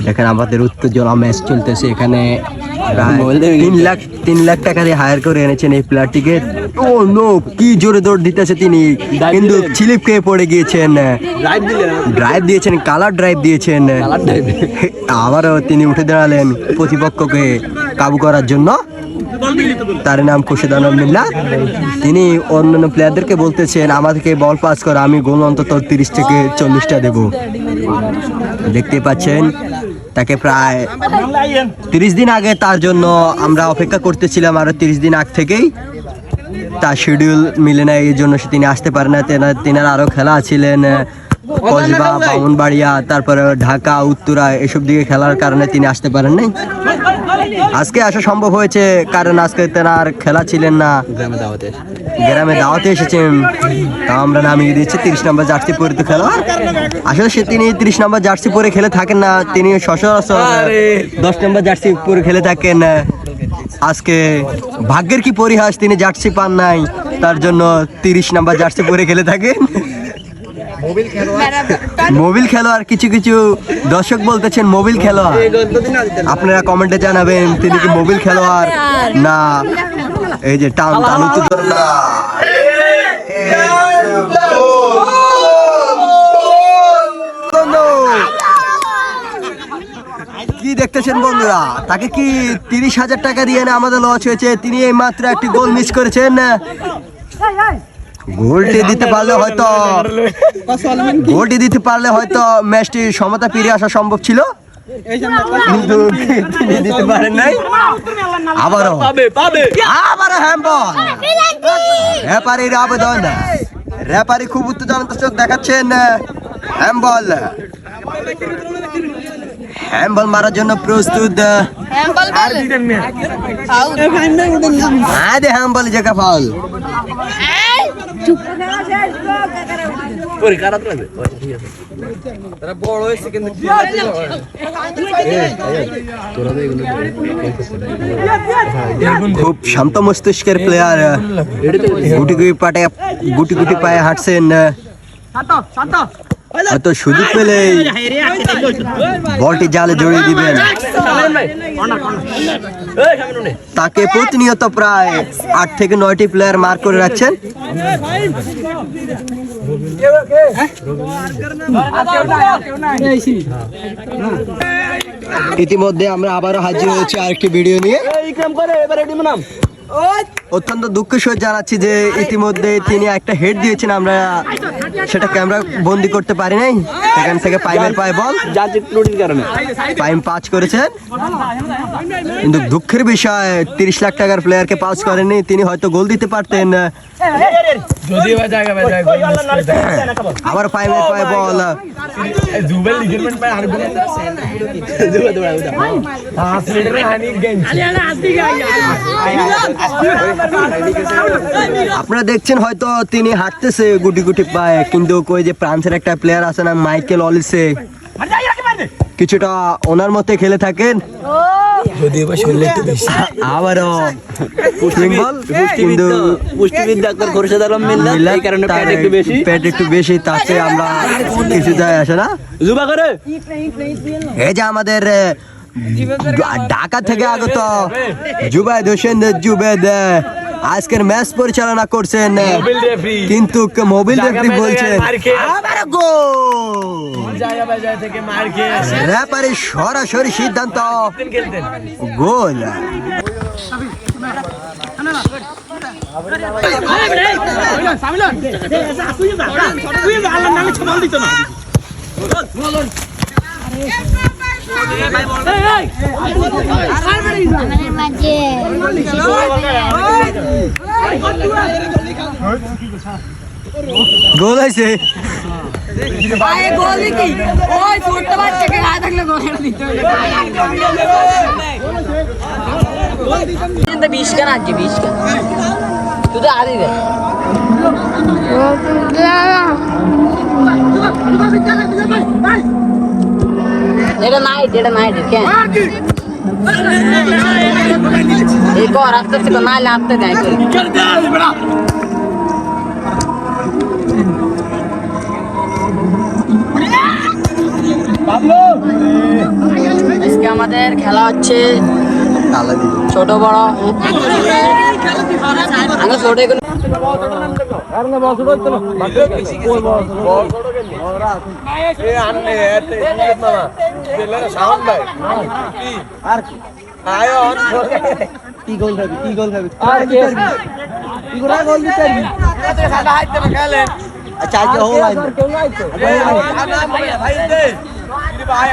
এখানে আমাদের উত্তেজনা ম্যাচ চলতেছে। এখানে 3 লাখ টাকা দিয়ে হায়ার করে এনেছেন এই প্লেয়ারটিকে। ও নো, কি জোরে দৌড় দিতেছে তিনি, কিন্তু স্লিপ খেয়ে পড়ে গিয়েছেন। ড্রাইভ দিয়েছেন, কালার ড্রাইভ দিয়েছেন। আবারও তিনি উঠে দাঁড়ালেন প্রতিপক্ষকে কাবু করার জন্য। তার নাম খুরশেদ আলম মিল্লা। তিনি অন্যান্য প্লেয়ারদেরকে বলতেছেন আমাদেরকে বল পাস করা, আমি গোল অন্তত 30 থেকে 40টা দেব। দেখতে পাচ্ছেন তাকে প্রায় 30 দিন আগে তার জন্য আমরা অপেক্ষা করতেছিলাম। আরো 30 দিন আগ থেকেই তার শিডিউল মিলে না, এই জন্য তিনি আসতে পারে না। তেনার আরো খেলা ছিলেন কসবা, ব্রাহ্মণবাড়িয়া, তারপরে ঢাকা, উত্তরা, এসব দিকে খেলার কারণে তিনি আসতে পারেন নাই। আজকে আসা সম্ভব হয়েছে কারণ আজকে তেনার খেলা ছিলেন না, গ্রামে দাওয়াতে এসেছেন। তা আমরা নামিয়ে দিচ্ছি 30 নম্বর জার্সি পরে তো খেলা। আসলে তিনি 30 নম্বর জার্সি পরে খেলে থাকেন না, তিনি সচরাচর 10 নম্বর জার্সি পরে খেলে থাকেন। আজকে ভাগ্যের কি পরিহাস, তিনি জার্সি পান নাই, তার জন্য 30 নম্বর জার্সি পরে খেলে থাকেন। মোবিল খেলোয়াড়, কিছু কিছু দর্শক বলতেছেন মোবিল খেলোয়াড়। আপনারা কমেন্টে জানাবেন তিনি কি মোবিল খেলোয়াড় না এই যে টান টান উত্তেজনা। কি দেখতেছেন বন্ধুরা, তাকে কি 30,000 টাকা দিয়ে না আমাদের লস হয়েছে? তিনি এই মাত্র একটি গোল মিস করেছেন। গোলটি দিতে পারলে হয়তো ম্যাচটি সমতা ফিরে আসা সম্ভব ছিল, কিন্তু তিনি দিতে পারেন নাই। আবারও হ্যান্ডবল। রেফারির আবেদন, রেফারি খুব উত্তেজনা চোখ দেখাচ্ছেন। হ্যান্ডবল মারার জন্য প্রস্তুত। হ্যান্ডবল জায়গা ফাউল। খুব শান্ত মস্তিষ্কের প্লেয়ার, গুটি গুটি পায়ে হাঁটছেন। হয়তো সুযোগ পেলেই বলটি জালে জড়িয়ে দিবেন। তাকে প্রতিনিয়ত প্রায় 8 থেকে 9টি প্লেয়ার মার্ক করে রাখছেন। ইতিমধ্যে আমরা আবারও হাজির হয়েছি আরেকটি ভিডিও নিয়ে। অত্যন্ত দুঃখের সহিত জানাচ্ছি যে ইতিমধ্যে তিনি একটা হেড দিয়েছেন, আমরা সেটা ক্যামেরা বন্দি করতে পারি নাই। সেখান থেকে পাইমের পায়ে বল পাইম পাঁচ করেছেন, কিন্তু দুঃখের বিষয় 30 লাখ টাকার প্লেয়ারকে পাস করেননি। তিনি হয়তো গোল দিতে পারতেন। আবার পাইমের পায়ে বল, আপনারা দেখছেন হয়তো তিনি হাঁটতেছে গুটি গুটি পায়ে, কিন্তু ওই যে ফ্রান্সের একটা প্লেয়ার আছে না মাইকেল অলিসে, কিছুটা ওনার মতে খেলে থাকেন। আবারও কিন্তু পুষ্টিবিদ ডাক্তার খুরশেদ আলম মিল্লা, এই কারণে পেট একটু বেশি, তাতে আমরা কিছু যায় আসে না। এই যে আমাদের ঢাকা থেকে আগত জুবাইদ হোসেন জুবেদ আজকের ম্যাচ পরিচালনা করছেন, কিন্তু মোবিল রেফারি বলছেন রেফারি সরাসরি সিদ্ধান্ত গোল। গোল হয়েছে, এটা নাইট কেন এই কর আসতে ছিল না লাগতে দেয় Pablo! আমাদের খেলা হচ্ছে কালা দিবে ছোট বড় আমরা ছোট এগুলো কি গোল খাবি কি গোল খাবি কি গোল দিতে আচ্ছা আজকে হো ভাই